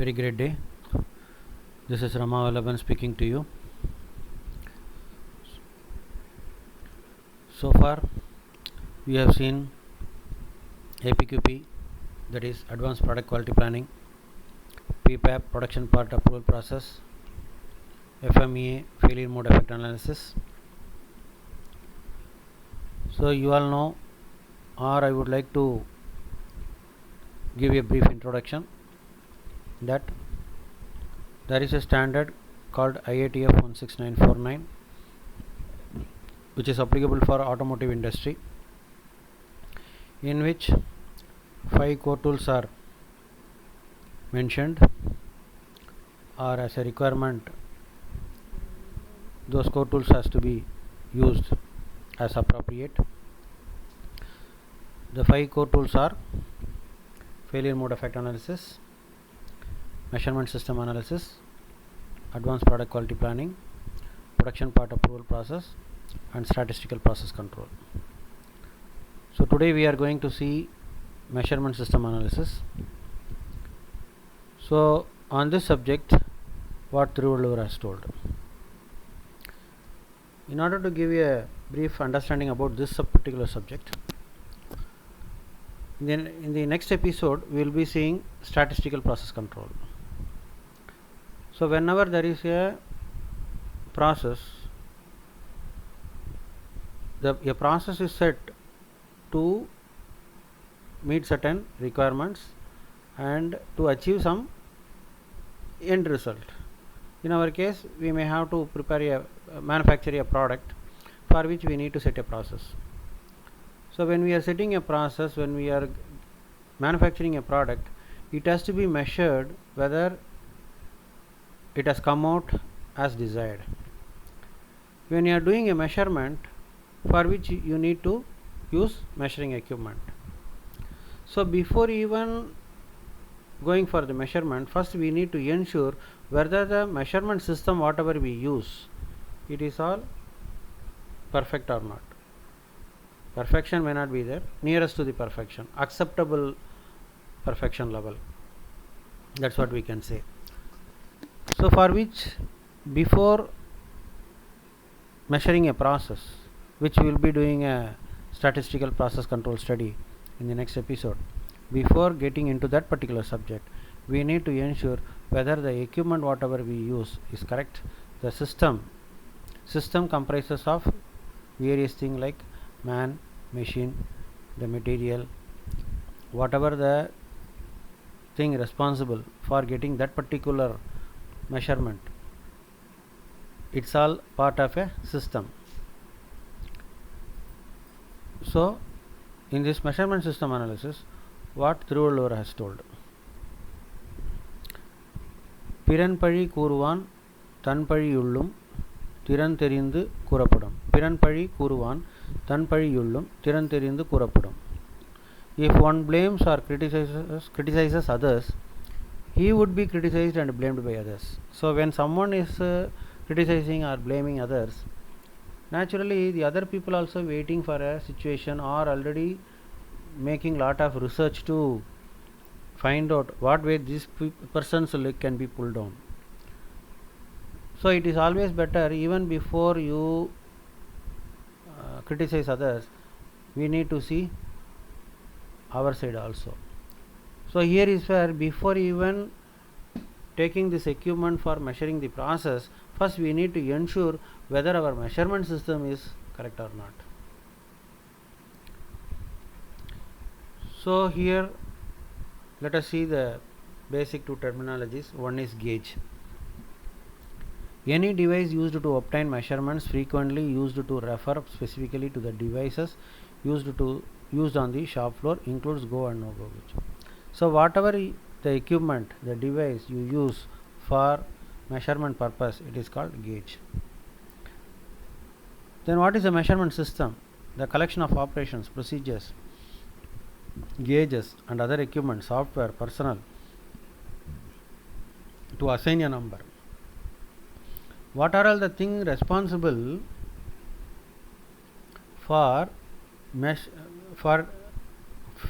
Very great day. This is Rama Vallabhan speaking to you. So far, we have seen APQP, that is Advanced Product Quality Planning, PPAP, Production Part Approval Process, FMEA, Failure Mode Effect Analysis. So you all know, or I would like to give a brief introduction that there is a standard called IATF 16949, which is applicable for automotive industry, in which 5 core tools are mentioned, or as a requirement those core tools has to be used as appropriate. The 5 core tools are failure mode effect analysis, measurement system analysis, advanced product quality planning, production part approval process, and statistical process control. So today we are going to see measurement system analysis. So on this subject, what Thiruvallur has told. In order to give you a brief understanding about this particular subject, then in the next episode we will be seeing statistical process control. So whenever there is a process, a process is set to meet certain requirements and to achieve some end result. In our case, we may have to manufacture a product, for which we need to set a process. So when we are setting a process, when we are manufacturing a product, it has to be measured whether it has come out as desired. When you are doing a measurement, for which you need to use measuring equipment. So before even going for the measurement, first we need to ensure whether the measurement system whatever we use, it is all perfect or not. Perfection may not be there, nearest to the perfection, acceptable perfection level, that's what we can say. So for which, before measuring a process, which we will be doing a statistical process control study in the next episode, before getting into that particular subject, we need to ensure whether the equipment whatever we use is correct. The system comprises of various things like man, machine, the material, whatever the thing responsible for getting that particular measurement, it's all part of a system. So in this measurement system analysis, what Thiruvallur has told, பிறன்பழி கூறுவான் தன்பழியுள்ளும் திறந்தெரிந்து கூறப்படும். பிறன்பழி கூறுவான் தன்பழியுள்ளும் திறந்தெரிந்து கூறப்படும். If one blames or criticizes others, he would be criticized and blamed by others. So when someone is criticizing or blaming others, naturally the other people also waiting for a situation or already making lot of research to find out what way this person's leg can be pulled down. So it is always better, even before you criticize others, we need to see our side also. So here is where, before even taking this equipment for measuring the process, first we need to ensure whether our measurement system is correct or not. So here let us see the basic two terminologies. One is gauge. Any device used to obtain measurements, frequently used to refer specifically to the devices used on the shop floor, includes go and no go gauge. So whatever the equipment, the device you use for measurement purpose, it is called gauge. Then what is a measurement system? The collection of operations, procedures, gauges and other equipment, software, personnel to assign a number. What are all the things responsible for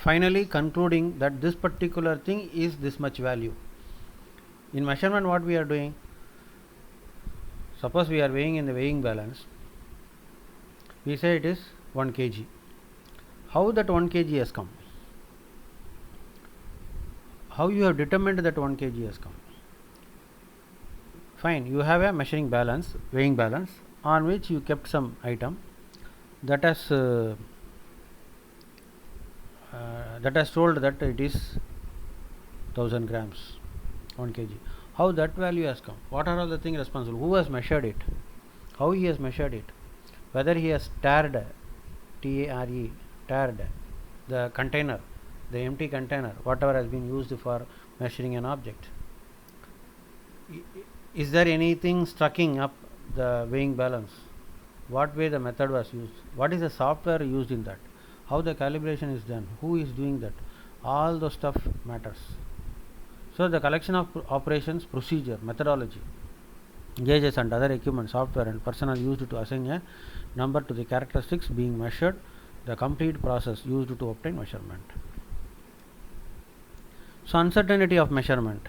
finally concluding that this particular thing is this much value? In measurement, what we are doing, suppose we are weighing in the weighing balance, we say it is 1 kg. How that 1 kg has come? How you have determined that 1 kg has come? Fine, you have a measuring balance, weighing balance, on which you kept some item that has told that it is 1000 grams, 1 kg. How that value has come? What are all the things responsible? Who has measured it? How he has measured it? Whether he has tared, T-A-R-E, tared the container, the empty container, whatever has been used for measuring an object. Is there anything strucking up the weighing balance? What way the method was used? What is the software used in that? How the calibration is done? Who is doing that? All those stuff matters. So the collection of operations, procedure, methodology, gauges and other equipment, software and personnel used to assign a number to the characteristics being measured, the complete process used to obtain measurement. So uncertainty of measurement.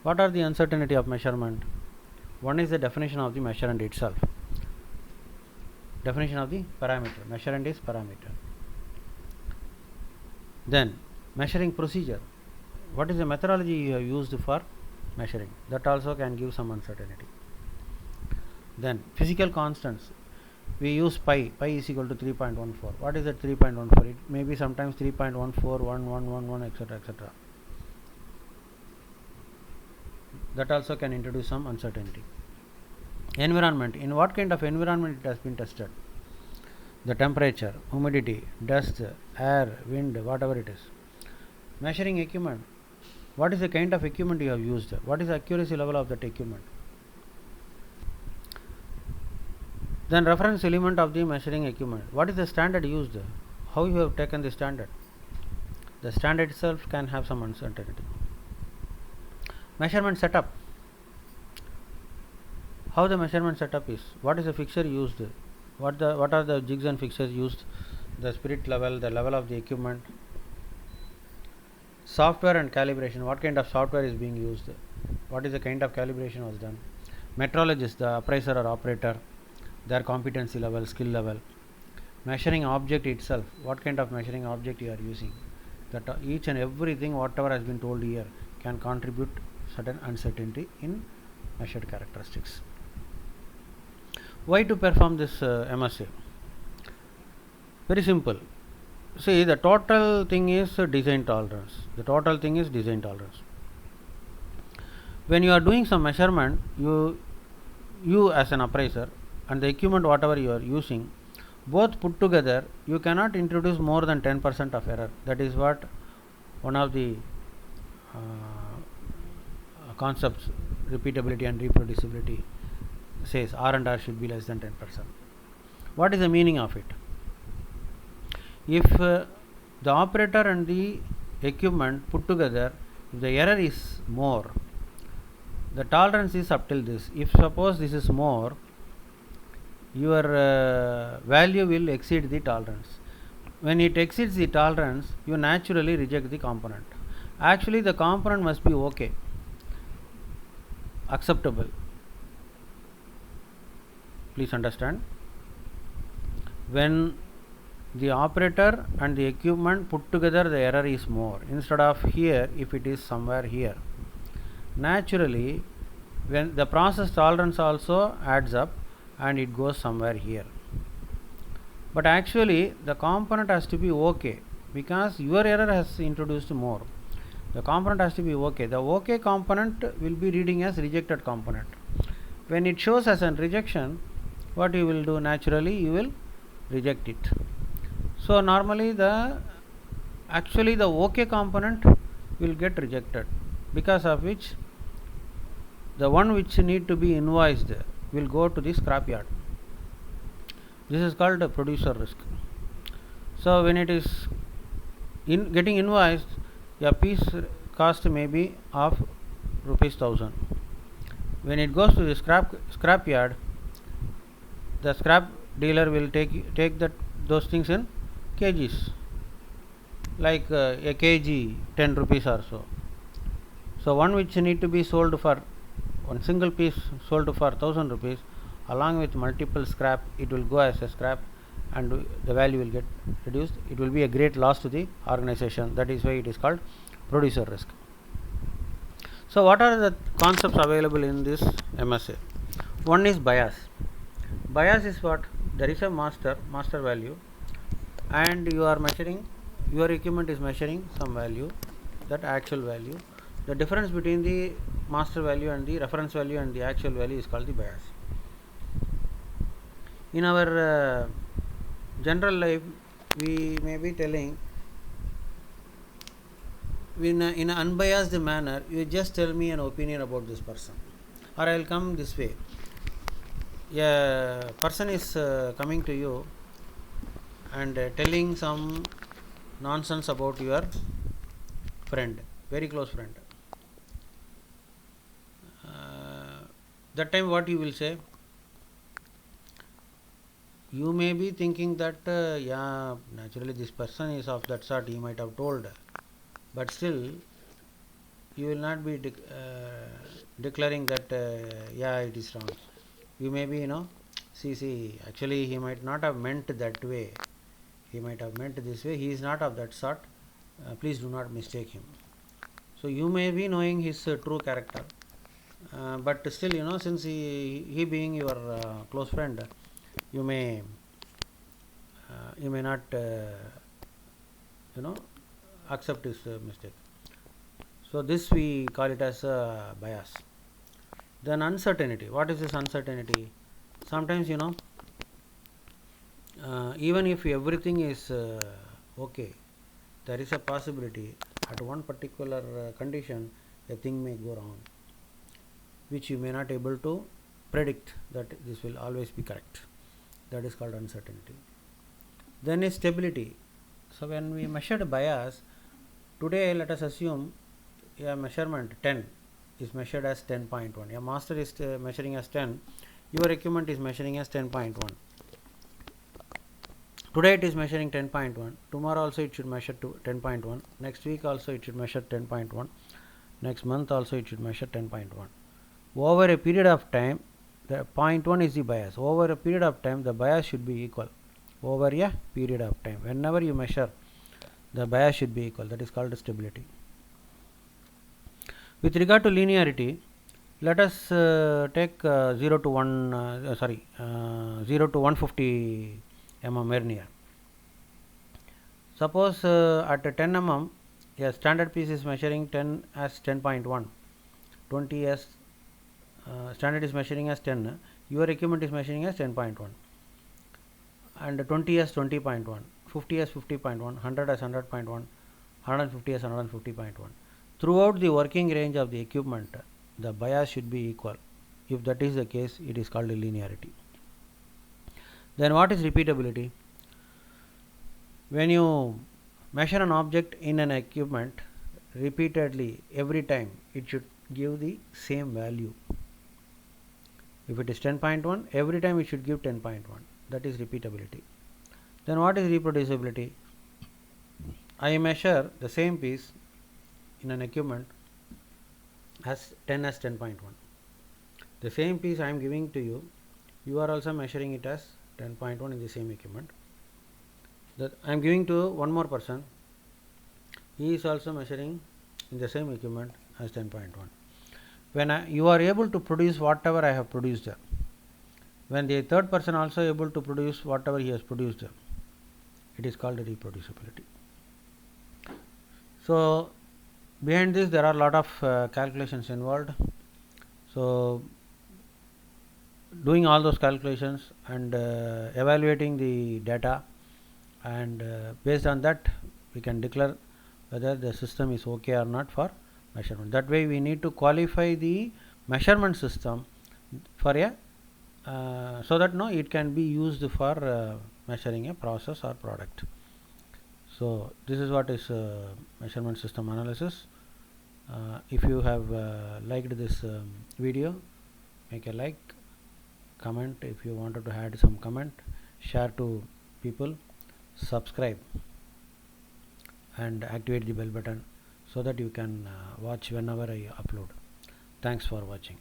What are the uncertainty of measurement? One is the definition of the measurement itself. Definition of the parameter. Measurement is parameter. Then measuring procedure. What is the methodology you have used for measuring? That also can give some uncertainty. Then physical constants. We use pi. Pi is equal to 3.14. What is that 3.14? It may be sometimes 3.14, 1111, etc., etc. That also can introduce some uncertainty. Environment. In what kind of environment it has been tested? The temperature, humidity, dust, air, wind, whatever it is. Measuring equipment. What is the kind of equipment you have used? What is the accuracy level of that equipment? Then reference element of the measuring equipment. What is the standard used? How you have taken the standard? The standard itself can have some uncertainty. Measurement setup. How the measurement setup is? What is the fixture used? What are the jigs and fixtures used? The spirit level, the level of the equipment. Software and calibration. What kind of software is being used? What is the kind of calibration was done? Metrologist, the appraiser or operator, their competency level, skill level. Measuring object itself. What kind of measuring object you are using? That each and everything, whatever has been told here, can contribute certain uncertainty in measured characteristics. Why to perform this MSA? Very simple. See, the total thing is design tolerance. The total thing is design tolerance. When you are doing some measurement, you as an appraiser and the equipment whatever you are using, both put together, you cannot introduce more than 10% of error. That is what one of the concepts, repeatability and reproducibility, says. R&R should be less than 10%. What is the meaning of it? If the operator and the equipment put together, if the error is more, the tolerance is up till this. If suppose this is more, your value will exceed the tolerance. When it exceeds the tolerance, you naturally reject the component. Actually, the component must be okay, acceptable. Please understand. When the operator and the equipment put together, the error is more. Instead of here, if it is somewhere here, naturally, when the process tolerance also adds up and it goes somewhere here. But actually, the component has to be okay, because your error has introduced more. The component has to be okay. The okay component will be reading as rejected component. When it shows as a rejection, what you will do? Naturally, you will reject it. So normally the okay component will get rejected, because of which the one which need to be invoiced will go to the scrapyard. This is called a producer risk. So when it is getting invoiced, a piece cost may be of ₹1000. When it goes to the scrapyard, the scrap dealer will take those things in kgs, like a kg 10 rupees or so. So one which need to be sold for one single piece sold for 1000 rupees, along with multiple scrap, it will go as a scrap and the value will get reduced. It will be a great loss to the organization. That is why it is called producer risk. So what are the concepts available in this MSA? One is bias. Bias is what? There is a master value, and you are measuring, your equipment is measuring some value, that actual value. The difference between the master value and the reference value and the actual value is called the bias. In our general life, we may be telling in an unbiased manner, you just tell me an opinion about this person, or I will come this way. A person is coming to you and telling some nonsense about your friend, very close friend. That time what you will say? You may be thinking that yeah, naturally this person is of that sort, he might have told, but still you will not be declaring that yeah, it is wrong. You may be, see, actually he might not have meant that way, he might have meant this way, he is not of that sort, please do not mistake him. So you may be knowing his true character, but still, since he being your close friend, you may not accept his mistake. So this we call it as bias. Then uncertainty. What is this uncertainty? Sometimes even if everything is okay, there is a possibility at one particular condition a thing may go wrong, which you may not able to predict that this will always be correct. That is called uncertainty. Then is stability. So when we measured bias, today let us assume a measurement 10 is measured as 10.1. A master is measuring as 10, your equipment is measuring as 10.1. Today it is measuring 10.1, tomorrow also it should measure to 10.1, next week also it should measure 10.1, next month also it should measure 10.1. Over a period of time, the 0.1 is the bias. Over a period of time, the bias should be equal. Over a period of time, whenever you measure, the bias should be equal. That is called stability. With regard to linearity, let us take 0 to 150 mm vernier. Suppose at 10 mm, a standard piece is measuring 10 as 10.1, 20 as standard is measuring as 10, your equipment is measuring as 10.1, and 20 as 20.1, 50 as 50.1, 100 as 100.1, 150 as 150.1. Throughout the working range of the equipment, the bias should be equal. If that is the case, it is called linearity. Then what is repeatability? When you measure an object in an equipment repeatedly every time, it should give the same value. If it is 10.1, every time it should give 10.1. That is repeatability. Then what is reproducibility? I measure the same piece in an equipment as 10 as 10.1. The same piece I am giving to you, you are also measuring it as 10.1 in the same equipment. That I am giving to one more person, he is also measuring in the same equipment as 10.1. When you are able to produce whatever I have produced, when the third person also able to produce whatever he has produced, it is called reproducibility. So behind this there are a lot of calculations involved. So doing all those calculations and evaluating the data, and based on that we can declare whether the system is okay or not for measurement. That way we need to qualify the measurement system for a so that it can be used for measuring a process or product. So this is what is measurement system analysis. If you have liked this video, make a like, comment if you wanted to add some comment, share to people, subscribe and activate the bell button so that you can watch whenever I upload. Thanks for watching.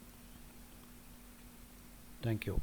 Thank you.